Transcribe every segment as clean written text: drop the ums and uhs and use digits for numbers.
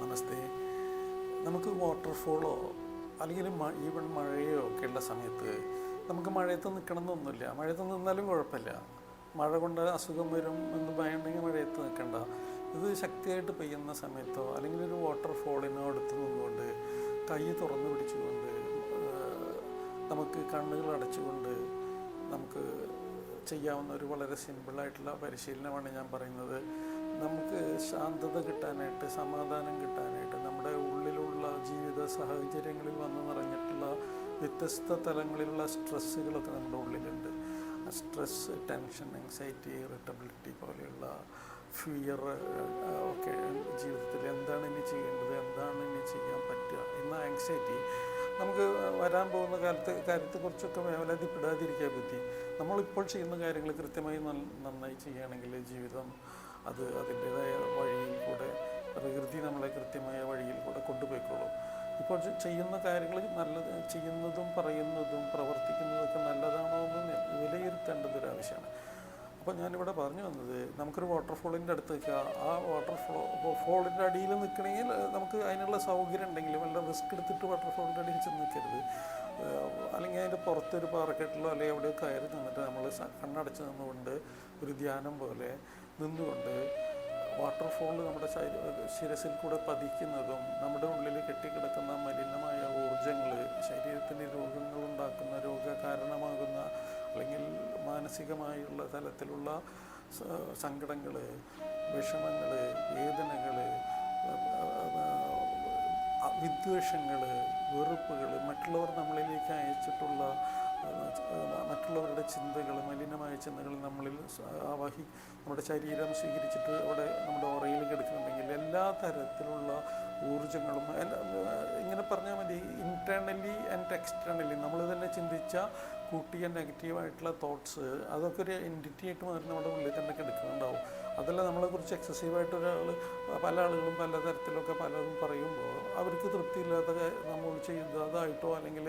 നമസ്തേ. നമുക്ക് വാട്ടർഫോളോ അല്ലെങ്കിൽ ഈവൻ മഴയോ ഒക്കെ ഉള്ള സമയത്ത് നമുക്ക് മഴയത്ത് നിൽക്കണം എന്നൊന്നുമില്ല. മഴയത്ത് നിന്നാലും കുഴപ്പമില്ല. മഴ കൊണ്ട് അസുഖം വരും എന്ന് ഭയണ്ടെങ്കിൽ മഴയത്ത് നിൽക്കണ്ട. ഇത് ശക്തിയായിട്ട് പെയ്യുന്ന സമയത്തോ അല്ലെങ്കിൽ ഒരു വാട്ടർഫോളിനോ അടുത്ത് നിന്നുകൊണ്ട് കൈ തുറന്നു പിടിച്ചുകൊണ്ട് നമുക്ക് കണ്ണുകൾ അടച്ചുകൊണ്ട് നമുക്ക് ചെയ്യാവുന്ന ഒരു വളരെ സിമ്പിളായിട്ടുള്ള പരിശീലനമാണ് ഞാൻ പറയുന്നത്. നമുക്ക് ശാന്തത കിട്ടാനായിട്ട്, സമാധാനം കിട്ടാനായിട്ട്, നമ്മുടെ ഉള്ളിലുള്ള ജീവിത സാഹചര്യങ്ങളിൽ വന്നു നിറഞ്ഞിട്ടുള്ള വ്യത്യസ്ത തലങ്ങളിലുള്ള സ്ട്രെസ്സുകളൊക്കെ നമ്മുടെ ഉള്ളിലുണ്ട്. ആ സ്ട്രെസ്, ടെൻഷൻ, ആങ്സൈറ്റി, ഇറിറ്റബിലിറ്റി പോലെയുള്ള ഫിയർ ഒക്കെ ജീവിതത്തിൽ എന്താണ് ഇനി ചെയ്യേണ്ടത്, എന്താണ് ഇനി ചെയ്യാൻ പറ്റുക എന്ന ആങ്സൈറ്റി നമുക്ക് വരാൻ പോകുന്ന കാര്യത്തെക്കുറിച്ചൊക്കെ വേവലാതിപ്പെടാതിരിക്കാൻ പറ്റി. നമ്മളിപ്പോൾ ചെയ്യുന്ന കാര്യങ്ങൾ കൃത്യമായി നന്നായി ചെയ്യുകയാണെങ്കിൽ ജീവിതം അത് അതിൻ്റേതായ വഴിയിൽ കൂടെ പ്രകൃതി നമ്മളെ കൃത്യമായ വഴിയിൽ കൂടെ കൊണ്ടുപോയിക്കോളും. ഇപ്പോൾ ചെയ്യുന്ന കാര്യങ്ങൾ ചെയ്യുന്നതും പറയുന്നതും പ്രവർത്തിക്കുന്നതൊക്കെ നല്ലതാണോ എന്ന് വിലയിരുത്തേണ്ടതൊരാവശ്യമാണ്. അപ്പോൾ ഞാനിവിടെ പറഞ്ഞു വന്നത്, നമുക്കൊരു വാട്ടർഫോളിൻ്റെ അടുത്ത് നിൽക്കുക. ആ വാട്ടർഫോളിൻ്റെ അടിയിൽ നിൽക്കണമെങ്കിൽ നമുക്ക് അതിനുള്ള സൗകര്യം ഉണ്ടെങ്കിൽ വല്ല റിസ്ക് എടുത്തിട്ട് വാട്ടർഫോളിൻ്റെ അടിയിൽ ചെന്ന് നിൽക്കരുത്. അല്ലെങ്കിൽ അതിൻ്റെ പുറത്തൊരു പാറക്കെട്ടിലോ അല്ലെങ്കിൽ അവിടെ കയറി നിന്നിട്ട് നമ്മൾ കണ്ണടച്ച് നിന്നുകൊണ്ട് ഒരു ധ്യാനം പോലെ നിന്നുകൊണ്ട് വാട്ടർഫോൾ നമ്മുടെ ശിരസിൽ കൂടെ പതിക്കുന്നതും നമ്മുടെ ഉള്ളിൽ കെട്ടിക്കിടക്കുന്ന മലിനമായ ഊർജ്ജങ്ങൾ, ശരീരത്തിന് രോഗങ്ങളുണ്ടാക്കുന്ന, രോഗകാരണമാകുന്ന അല്ലെങ്കിൽ മാനസികമായുള്ള തലത്തിലുള്ള സങ്കടങ്ങൾ, വിഷമങ്ങൾ, വേദനകൾ, വിദ്വേഷങ്ങൾ, വെറുപ്പുകൾ, മറ്റുള്ളവർ നമ്മളിലേക്ക് അയച്ചിട്ടുള്ള മറ്റുള്ളവരുടെ ചിന്തകൾ, മലിനമായ ചിന്തകൾ നമ്മളിൽ നമ്മുടെ ശരീരം സ്വീകരിച്ചിട്ട് അവിടെ നമ്മുടെ ഓറയിൽ കിടക്കുന്നുണ്ടെങ്കിൽ എല്ലാ തരത്തിലുള്ള ഊർജ്ജങ്ങളും ഇങ്ങനെ പറഞ്ഞാൽ മതി, ഇൻറ്റേർണലി ആൻഡ് എക്സ്റ്റേർണലി നമ്മൾ തന്നെ ചിന്തിച്ച കൂട്ടിയ നെഗറ്റീവായിട്ടുള്ള തോട്ട്സ് അതൊക്കെ ഒരു എൻറ്റിറ്റി ആയിട്ട് മാറി നമ്മുടെ ഉള്ളിൽ തന്നെ കിടക്കുന്നുണ്ടാവും. അതല്ല, നമ്മളെക്കുറിച്ച് എക്സസീവായിട്ട് പല ആളുകളും പല തരത്തിലൊക്കെ പലതും പറയുമ്പോൾ അവർക്ക് തൃപ്തിയില്ലാത്ത നമ്മൾ ചെയ്തതായിട്ടോ അല്ലെങ്കിൽ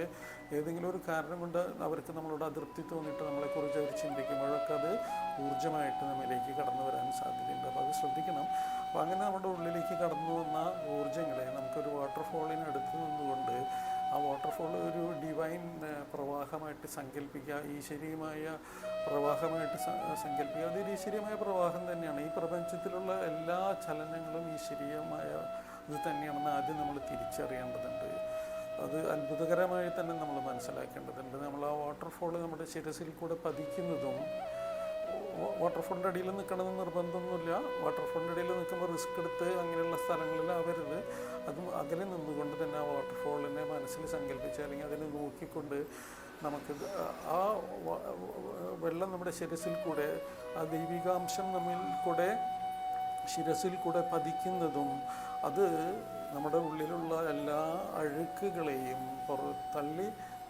ഏതെങ്കിലും ഒരു കാരണം കൊണ്ട് അവർക്ക് നമ്മളോട് അതൃപ്തി തോന്നിയിട്ട് നമ്മളെക്കുറിച്ച് അവർ ചിന്തിക്കുമ്പോഴൊക്കെ അത് ഊർജ്ജമായിട്ട് നമ്മിലേക്ക് കടന്നു വരാൻ സാധ്യതയുണ്ട്. അപ്പോൾ അത് ശ്രദ്ധിക്കണം. അപ്പോൾ അങ്ങനെ നമ്മുടെ ഉള്ളിലേക്ക് കടന്നു വന്ന ഊർജ്ജങ്ങളെ നമുക്കൊരു വാട്ടർഫോളിന് അടുത്ത് നിന്നുകൊണ്ട് ആ വാട്ടർഫോൾ ഒരു ഡിവൈൻ പ്രവാഹമായിട്ട് സങ്കല്പിക്കുക, ഈശ്വരീയമായ പ്രവാഹമായിട്ട് സങ്കല്പിക്കുക. അതൊരു ഈശ്വരീയമായ പ്രവാഹം തന്നെയാണ്. ഈ പ്രപഞ്ചത്തിലുള്ള എല്ലാ ചലനങ്ങളും ഈശ്വരീയമായ ഇത് തന്നെയാണെന്ന് ആദ്യം നമ്മൾ തിരിച്ചറിയേണ്ടതുണ്ട്. അത് അത്ഭുതകരമായി തന്നെ നമ്മൾ മനസ്സിലാക്കേണ്ടതുണ്ട്. നമ്മൾ ആ വാട്ടർഫോൾ നമ്മുടെ ശിരസിൽ കൂടെ പതിക്കുന്നതും, വാട്ടർഫോളിൻ്റെ അടിയിൽ നിൽക്കണമെന്ന് നിർബന്ധമൊന്നുമില്ല. വാട്ടർഫോളിൻ്റെ അടിയിൽ നിൽക്കുമ്പോൾ റിസ്ക് എടുത്ത് അങ്ങനെയുള്ള സ്ഥലങ്ങളിലാവരുത്. അതും അകലെ നിന്നുകൊണ്ട് തന്നെ ആ വാട്ടർഫോളിനെ മനസ്സിൽ സങ്കല്പിച്ച് അല്ലെങ്കിൽ അതിനെ നോക്കിക്കൊണ്ട് നമുക്ക് ആ വെള്ളം നമ്മുടെ ശിരസിൽ കൂടെ, ആ ദൈവികാംശം നമ്മിൽ കൂടെ ശിരസിൽ കൂടെ പതിക്കുന്നതും അത് നമ്മുടെ ഉള്ളിലുള്ള എല്ലാ അഴുക്കുകളെയും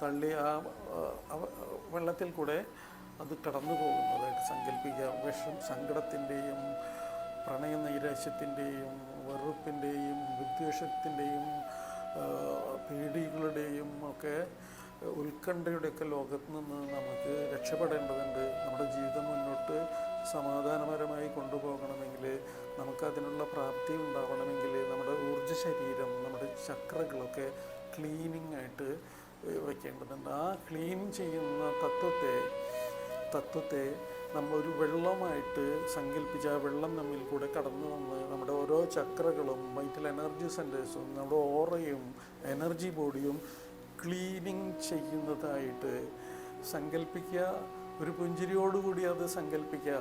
തള്ളി ആ വെള്ളത്തിൽ കൂടെ അത് കടന്നു പോകുന്നതായിട്ട് സങ്കല്പിക്കുക. സങ്കടത്തിൻ്റെയും പ്രണയ നൈരാശ്യത്തിൻ്റെയും വെറുപ്പിൻ്റെയും വിദ്വേഷത്തിൻ്റെയും പേടികളുടെയും ഒക്കെ ഉത്കണ്ഠയുടെയൊക്കെ ലോകത്ത് നിന്ന് നമുക്ക് രക്ഷപ്പെടേണ്ടതുണ്ട്. നമ്മുടെ ജീവിതം മുന്നോട്ട് സമാധാനപരമായി കൊണ്ടുപോകണമെങ്കിൽ, നമുക്കതിനുള്ള പ്രാപ്തി ഉണ്ടാവണമെങ്കിൽ നമ്മുടെ ഊർജ്ജ ശരീരം, നമ്മുടെ ചക്രകളൊക്കെ ക്ലീനിങ് ആയിട്ട് വയ്ക്കേണ്ടതുണ്ട്. ആ ക്ലീൻ ചെയ്യുന്ന തത്വത്തെ നമ്മളൊരു വെള്ളമായിട്ട് സങ്കല്പിച്ച് ആ വെള്ളം നമ്മിൽ കൂടെ കടന്നു വന്ന് നമ്മുടെ ഓരോ ചക്രകളും, വൈറ്റൽ എനർജി സെൻറ്റേഴ്സും, നമ്മുടെ ഓറയും എനർജി ബോഡിയും ക്ലീനിങ് ചെയ്യുന്നതായിട്ട് സങ്കല്പിക്കുക. ഒരു പുഞ്ചിരിയോടുകൂടി അത് സങ്കല്പിക്കുക.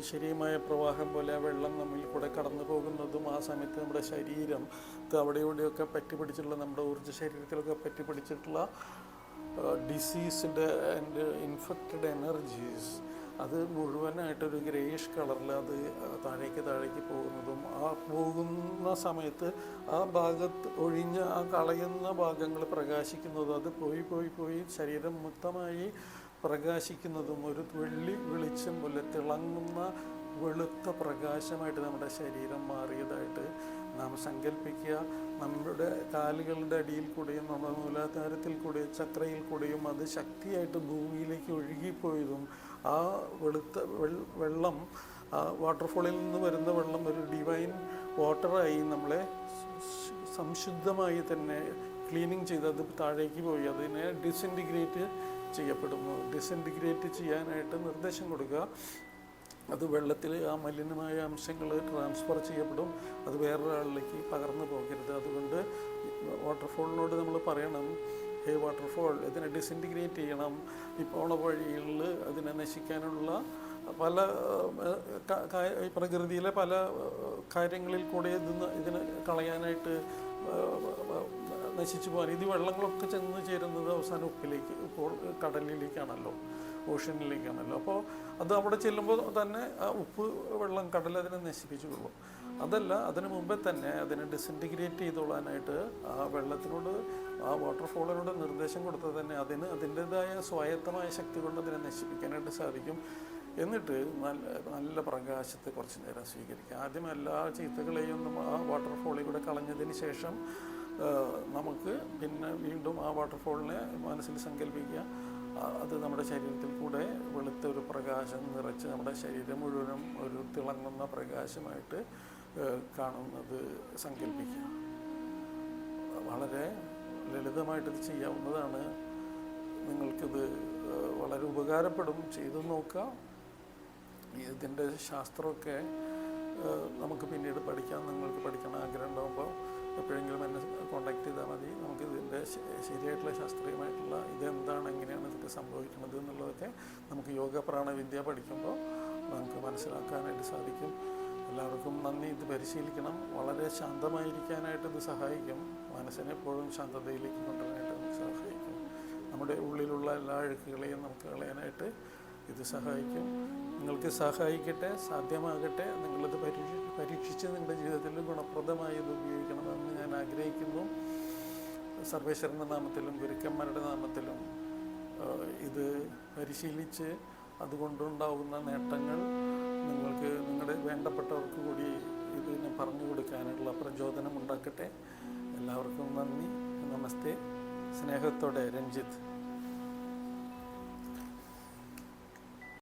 ഈശ്വരീയമായ പ്രവാഹം പോലെ ആ വെള്ളം നമ്മിൽ കൂടെ കടന്നു പോകുന്നതും ആ സമയത്ത് നമ്മുടെ ശരീരം അവിടെ ഇവിടെയൊക്കെ പറ്റിപ്പിടിച്ചിട്ടുള്ള, നമ്മുടെ ഊർജ്ജ ശരീരത്തിലൊക്കെ പറ്റിപ്പിടിച്ചിട്ടുള്ള ഡിസീസ്ഡ് ആൻഡ് ഇൻഫെക്റ്റഡ് എനർജീസ് അത് മുഴുവനായിട്ടൊരു ഗ്രേയിഷ് കളറിൽ അത് താഴേക്ക് പോകുന്നതും, ആ പോകുന്ന സമയത്ത് ആ ഭാഗത്ത് ആ കളയുന്ന ഭാഗങ്ങൾ പ്രകാശിക്കുന്നതും, അത് പോയി ശരീരം മൊത്തമായി പ്രകാശിക്കുന്നതും, ഒരു വെളിച്ചം പോലെ തിളങ്ങുന്ന വെളുത്ത പ്രകാശമായിട്ട് നമ്മുടെ ശരീരം മാറിയതായിട്ട് നാം സങ്കല്പിക്കുക. നമ്മുടെ കാലുകളുടെ അടിയിൽ കൂടെയും നമ്മുടെ മൂലാധാരത്തിൽ കൂടെയും ചക്രയിൽ കൂടെയും അത് ശക്തിയായിട്ട് ഭൂമിയിലേക്ക് ഒഴുകിപ്പോയതും, ആ വെളുത്ത വെള്ളം, ആ വാട്ടർഫോളിൽ നിന്ന് വരുന്ന വെള്ളം ഒരു ഡിവൈൻ വാട്ടറായി നമ്മളെ സംശുദ്ധമായി തന്നെ ക്ലീനിങ് ചെയ്ത് അത് താഴേക്ക് പോയി അതിനെ ഡിസിൻറ്റിഗ്രേറ്റ് ചെയ്യപ്പെടുന്നു. ഡിസിൻറ്റിഗ്രേറ്റ് ചെയ്യാനായിട്ട് നിർദ്ദേശം കൊടുക്കുക. അത് വെള്ളത്തിൽ ആ മലിനമായ അംശങ്ങൾ ട്രാൻസ്ഫർ ചെയ്യപ്പെടും. അത് വേറൊരാളിലേക്ക് പകർന്നു പോകരുത്. അതുകൊണ്ട് വാട്ടർഫോളിനോട് നമ്മൾ പറയണം, ഹേ വാട്ടർഫോൾ, ഇതിനെ ഡിസിൻറ്റിഗ്രേറ്റ് ചെയ്യണം. ഈ പോണ വഴികളിൽ അതിനെ നശിക്കാനുള്ള പല പ്രകൃതിയിലെ പല കാര്യങ്ങളിൽ കൂടെ ഇതിനെ കളയാനായിട്ട് നശിച്ചു പോകാൻ ഇത് വെള്ളങ്ങളൊക്കെ ചെന്ന് ചേരുന്നത് അവസാനം ഉപ്പിലേക്ക്, ഇപ്പോൾ കടലിലേക്കാണല്ലോ, ഓഷ്യനിലേക്കാണല്ലോ. അപ്പോൾ അത് അവിടെ ചെല്ലുമ്പോൾ തന്നെ ആ ഉപ്പ് വെള്ളം കടൽ അതിനെ നശിപ്പിച്ചു കൊള്ളും. അതല്ല, അതിന് മുമ്പേ തന്നെ അതിനെ ഡിസിൻറ്റിഗ്രേറ്റ് ചെയ്തോളാനായിട്ട് ആ വെള്ളത്തിനോട്, ആ വാട്ടർഫോളിനോട് നിർദ്ദേശം കൊടുത്തത് തന്നെ അതിന് അതിൻ്റെതായ സ്വായത്തമായ ശക്തി കൊണ്ട് അതിനെ നശിപ്പിക്കാനായിട്ട് സാധിക്കും. എന്നിട്ട് നല്ല പ്രകാശത്തെ കുറച്ച് നേരം സ്വീകരിക്കുക. ആദ്യം എല്ലാ ചീത്തകളെയും ആ വാട്ടർഫോളിൽ കൂടെ കളഞ്ഞതിന് ശേഷം നമുക്ക് പിന്നെ വീണ്ടും ആ വാട്ടർഫോളിനെ മനസ്സിൽ സങ്കല്പിക്കുക. അത് നമ്മുടെ ശരീരത്തിൽ കൂടെ വെളുത്ത ഒരു പ്രകാശം നിറച്ച് നമ്മുടെ ശരീരം മുഴുവനും ഒരു തിളങ്ങുന്ന പ്രകാശമായിട്ട് കാണുന്നത് സങ്കല്പിക്കുക. വളരെ ലളിതമായിട്ടിത് ചെയ്യാവുന്നതാണ്. നിങ്ങൾക്കിത് വളരെ ഉപകാരപ്പെടും. ചെയ്തു നോക്കുക. ഇതിൻ്റെ ശാസ്ത്രമൊക്കെ നമുക്ക് പിന്നീട് പഠിക്കാം. നിങ്ങൾക്ക് പഠിക്കണം ആഗ്രഹം ഉണ്ടാകുമ്പോൾ എപ്പോഴെങ്കിലും എന്നെ കോൺടാക്ട് ചെയ്താൽ മതി. നമുക്ക് ഇതിൻ്റെ ശരിയായിട്ടുള്ള ശാസ്ത്രീയമായിട്ടുള്ള ഇതെന്താണ്, എങ്ങനെയാണ് ഇതൊക്കെ സംഭവിക്കുന്നത് എന്നുള്ളതൊക്കെ നമുക്ക് യോഗ പ്രാണവിദ്യ പഠിക്കുമ്പോൾ നമുക്ക് മനസ്സിലാക്കാനായിട്ട് സാധിക്കും. എല്ലാവർക്കും നന്ദി. ഇത് പരിശീലിക്കണം. വളരെ ശാന്തമായിരിക്കാനായിട്ട് ഇത് സഹായിക്കും. മനസ്സിനെ എപ്പോഴും ശാന്തതയിലേക്ക് കൊണ്ടുവരാനായിട്ട് നമുക്ക് സഹായിക്കും. നമ്മുടെ ഉള്ളിലുള്ള എല്ലാ അഴുക്കുകളെയും നമുക്ക് കളയാനായിട്ട് ഇത് സഹായിക്കും. നിങ്ങൾക്ക് സഹായിക്കട്ടെ, സാധ്യമാകട്ടെ. നിങ്ങളിത് പരീക്ഷിച്ച് നിങ്ങളുടെ ജീവിതത്തിൽ ഗുണപ്രദമായി ഇത് ഉപയോഗിക്കണമെന്ന് ഞാൻ ആഗ്രഹിക്കുന്നു. സർവേശ്വരൻ്റെ നാമത്തിലും ഗുരുക്കന്മാരുടെ നാമത്തിലും ഇത് പരിശീലിച്ച് അതുകൊണ്ടുണ്ടാകുന്ന നേട്ടങ്ങൾ നിങ്ങൾക്ക് നിങ്ങളുടെ വേണ്ടപ്പെട്ടവർക്ക് കൂടി ഇതിനെ പറഞ്ഞു കൊടുക്കാനുള്ള പ്രചോദനം ഉണ്ടാക്കട്ടെ. എല്ലാവർക്കും നന്ദി. നമസ്തേ. സ്നേഹത്തോടെ രഞ്ജിത്ത്.